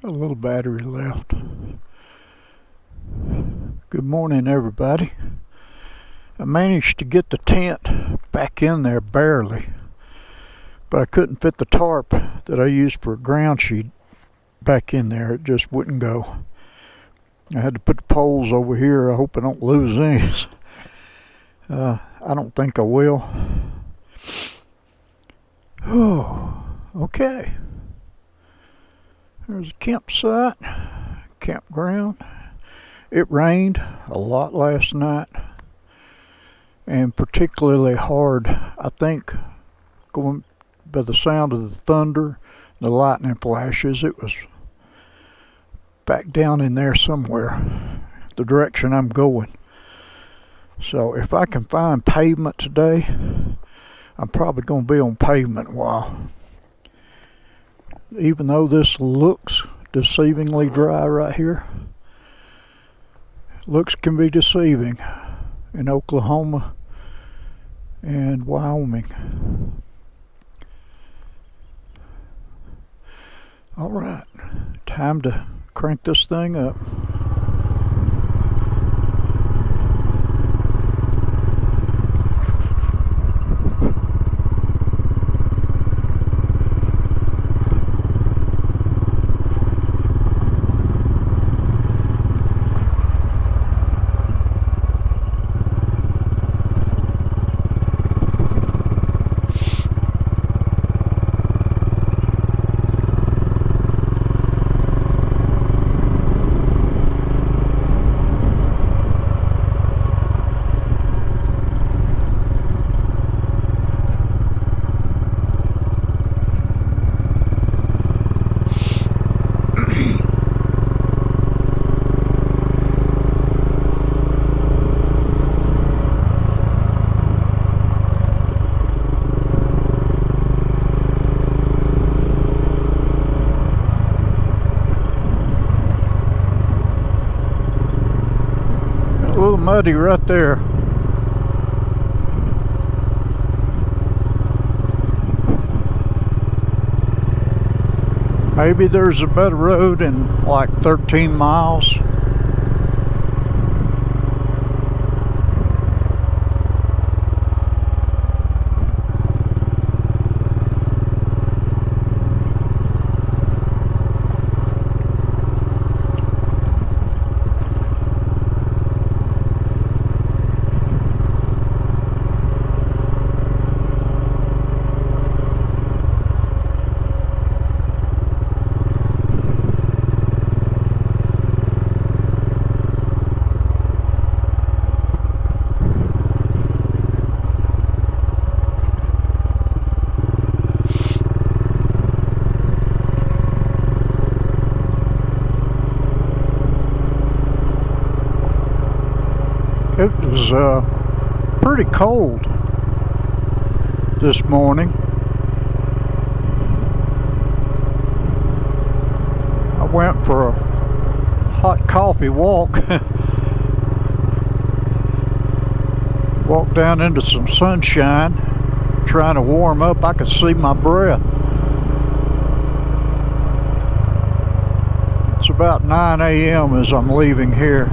Got a little battery left. Good morning, everybody. I managed to get the tent back in there barely, but I couldn't fit the tarp that I used for a ground sheet back in there. It just wouldn't go. I had to put the poles over here. I hope I don't lose these. I don't think I will. Oh, okay. There's a campsite, campground. It rained a lot last night, and particularly hard, I think, going by the sound of the thunder, the lightning flashes. It was back down in there somewhere, the direction I'm going. So if I can find pavement today, I'm probably going to be on pavement a while. Even though this looks deceivingly dry right here, looks can be deceiving in Oklahoma and Wyoming. All right, time to crank this thing up. A little muddy right there. Maybe there's a better road in like 13 miles. It was pretty cold this morning. I went for a hot coffee walk. Walked down into some sunshine, trying to warm up. I could see my breath. It's about 9 a.m. as I'm leaving here.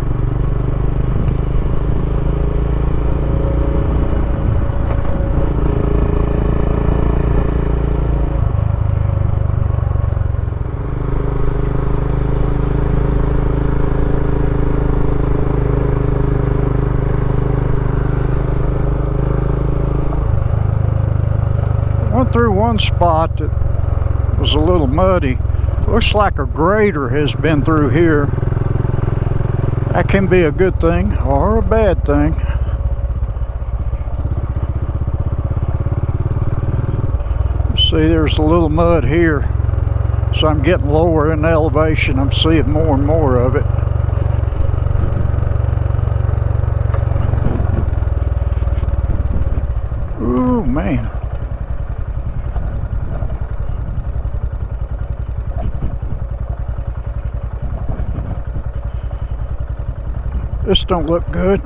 Went through one spot that was a little muddy. Looks like a grader has been through here. That can be a good thing or a bad thing. See, there's a little mud here. So I'm getting lower in the elevation. I'm seeing more and more of it. Ooh, man. This don't look good.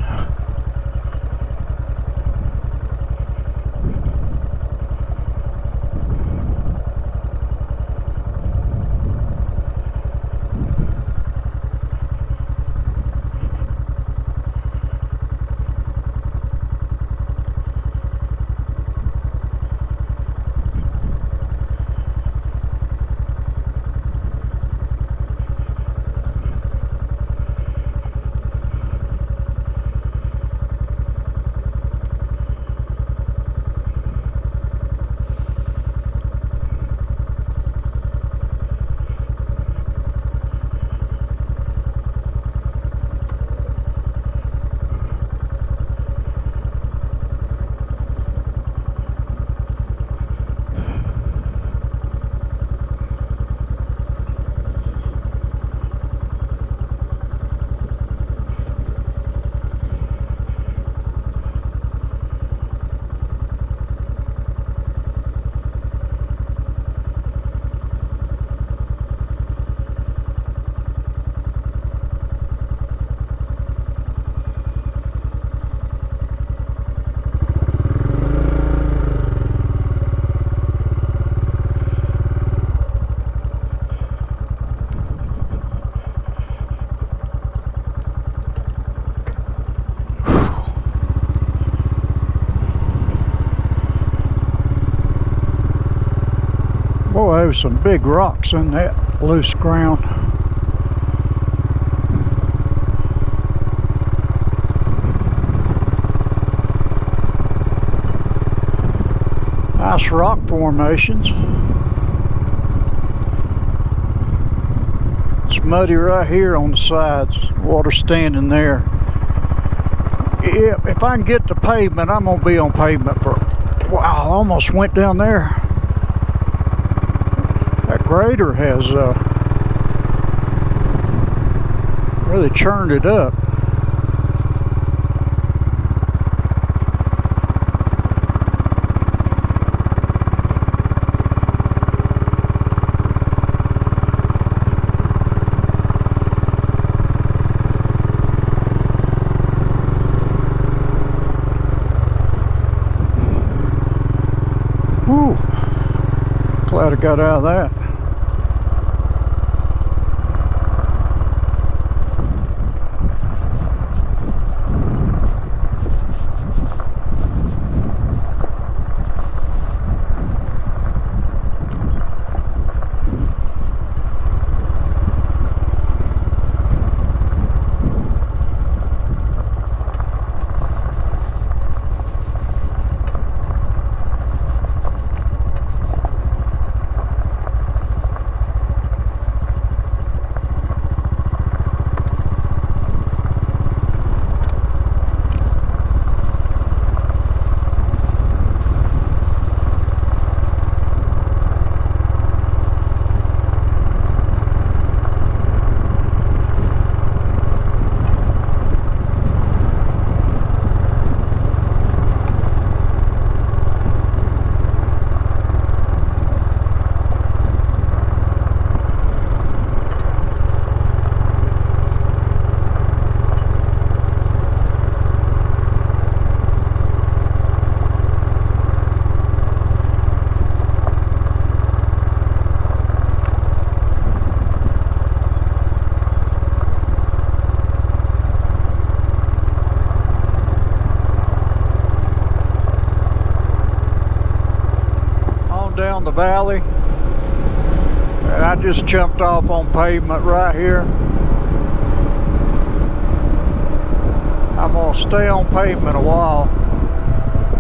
through some big rocks in that loose ground. Nice rock formations. It's muddy right here on the sides. Water standing there. Yeah, if I can get to pavement, I'm gonna be on pavement for a while. I almost went down there. That grader has really churned it up. Whew. Glad I got out of that. Down the valley, and I just jumped off on pavement right here. I'm gonna stay on pavement a while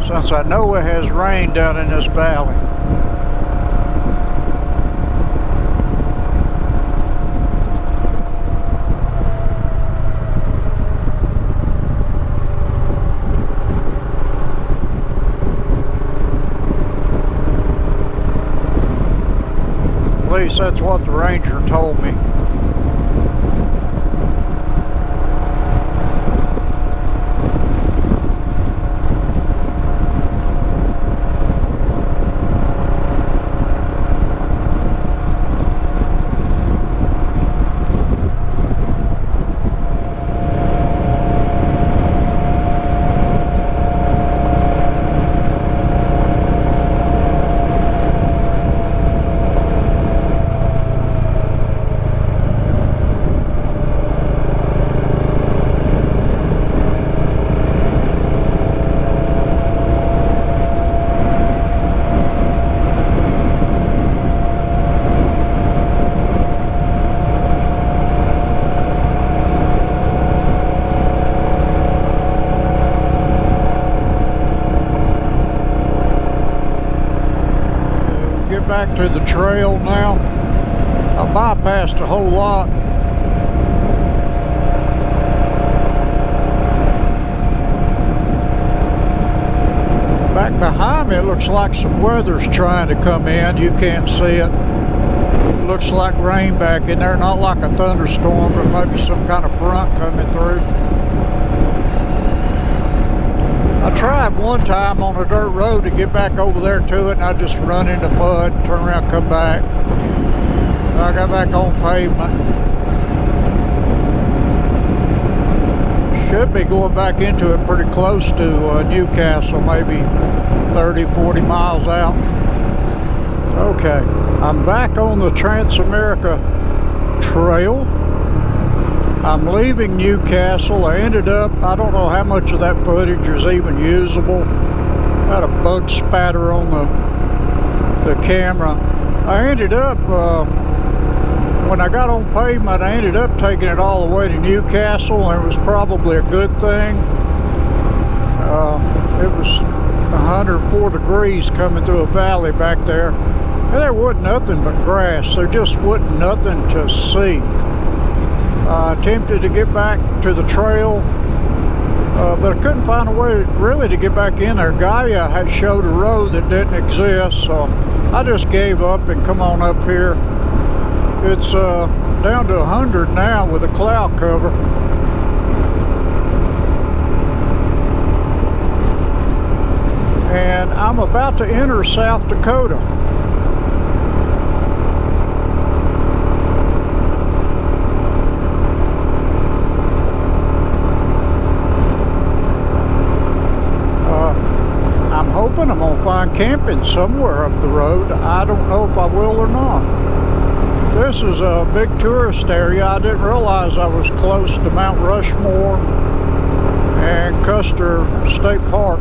since I know it has rained down in this valley. At least that's what the ranger told me. Back to the trail now. I bypassed a whole lot. Back behind me, it looks like some weather's trying to come in. You can't see it. It looks like rain back in there, not like a thunderstorm, but maybe some kind of front coming through. I tried one time on a dirt road to get back over there to it, and I just run into mud, turn around, come back. I got back on pavement. Should be going back into it pretty close to Newcastle, maybe 30, 40 miles out. Okay, I'm back on the TransAmerica trail. I'm leaving Newcastle. I ended up, I don't know how much of that footage is even usable. Got a bug spatter on the camera. I ended up, when I got on pavement, I ended up taking it all the way to Newcastle, and it was probably a good thing. It was 104 degrees coming through a valley back there, and there wasn't nothing but grass. There just wasn't nothing to see. I attempted to get back to the trail, but I couldn't find a way really to get back in there. Gaia had showed a road that didn't exist, so I just gave up and come on up here. It's down to 100 now with a cloud cover. And I'm about to enter South Dakota. I'm hoping I'm going to find camping somewhere up the road. I don't know if I will or not. This is a big tourist area. I didn't realize I was close to Mount Rushmore and Custer State Park.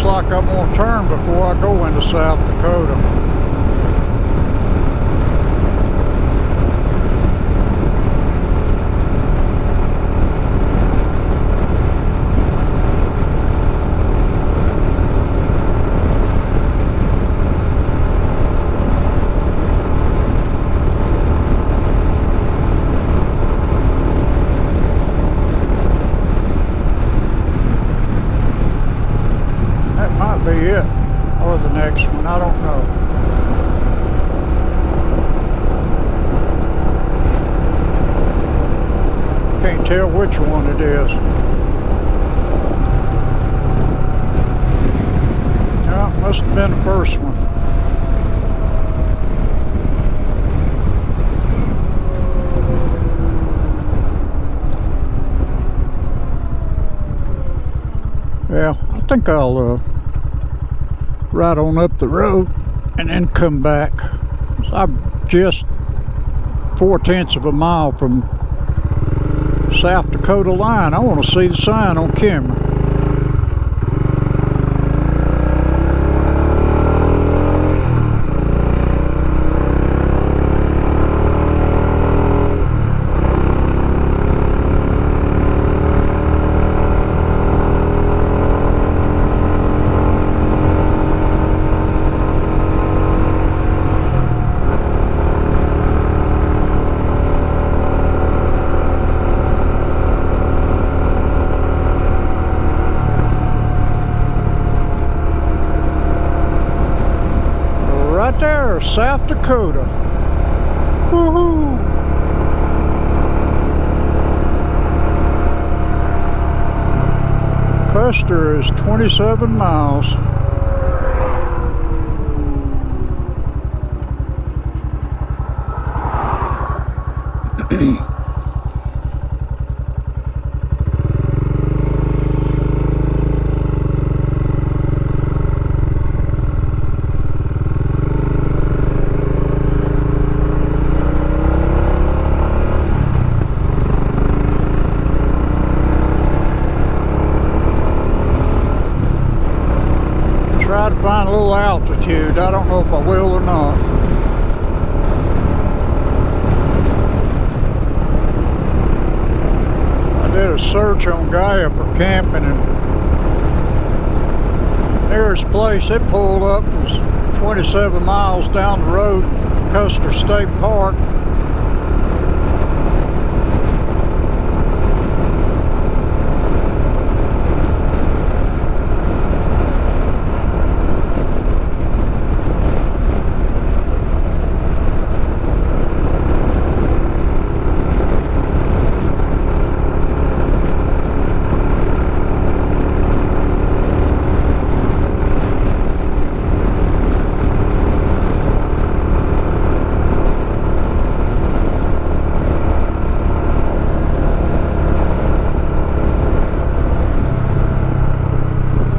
Like I'm going to turn before I go into South Dakota. Be it, or the next one, I don't know. Can't tell which one it is. No, it must have been the first one. Yeah, I think I'll right on up the road and then come back. I'm just 4/10 of a mile from South Dakota line. I want to see the sign on camera. Right there, South Dakota. Woohoo! Custer is 27 miles. Try to find a little altitude. I don't know if I will or not. I did a search on Gaia for camping, and Nearest place it pulled up was 27 miles down the road, Custer State Park.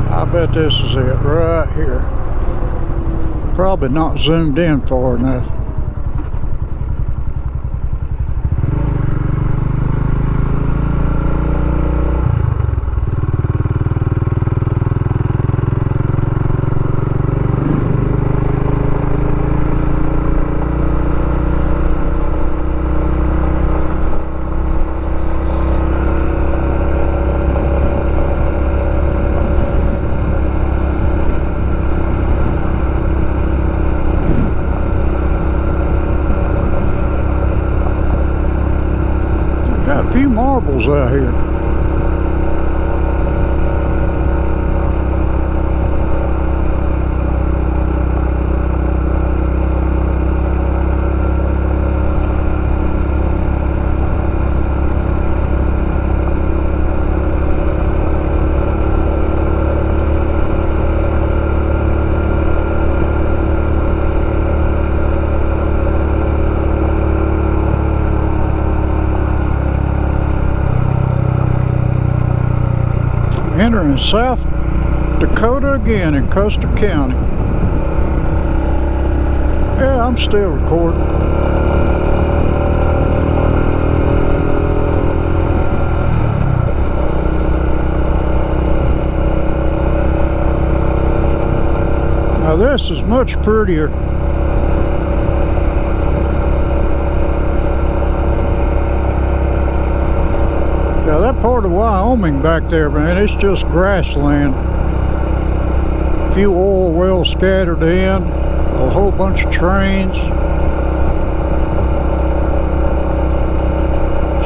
I bet this is it right here. Probably not zoomed in far enough. Got a few marbles out here. Entering South Dakota again in Custer County. Yeah, I'm still recording. Now this is much prettier. Yeah, that part of Wyoming back there, man, it's just grassland. A few oil wells scattered in, a whole bunch of trains.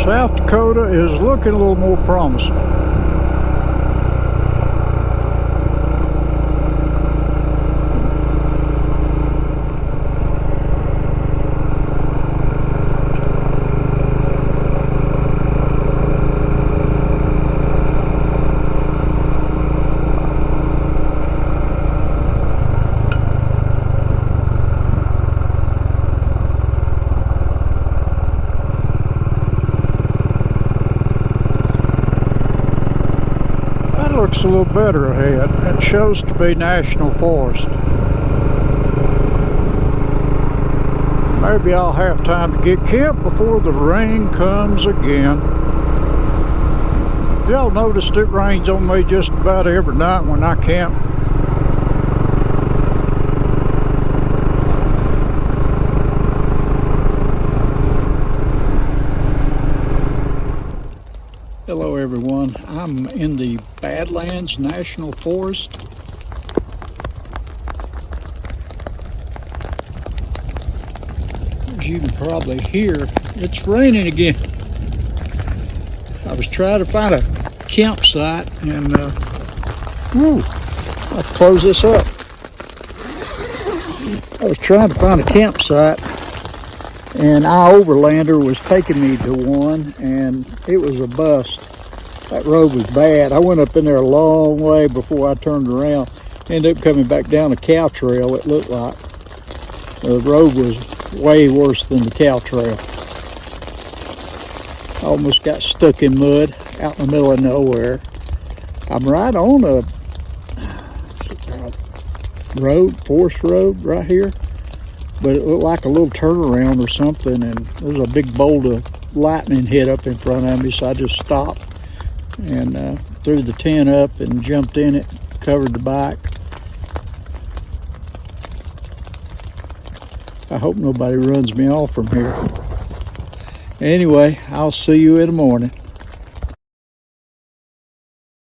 South Dakota is looking a little more promising. Looks a little better ahead. It shows to be national forest. Maybe I'll have time to get camped before the rain comes again. Y'all noticed it rains on me just about every night when I camp. Hello everyone, I'm in the Badlands National Forest. As you can probably hear, it's raining again. I was trying to find a campsite and I'll close this up. I was trying to find a campsite and iOverlander was taking me to one and it was a bust. That road was bad. I went up in there a long way before I turned around. Ended up coming back down a cow trail, it looked like. The road was way worse than the cow trail. I almost got stuck in mud out in the middle of nowhere. I'm right on a road, forest road right here. But it looked like a little turnaround or something, and there was a big bolt of lightning hit up in front of me, so I just stopped and threw the tent up and jumped in it, covered the bike. I hope nobody runs me off from here. Anyway, I'll see you in the morning.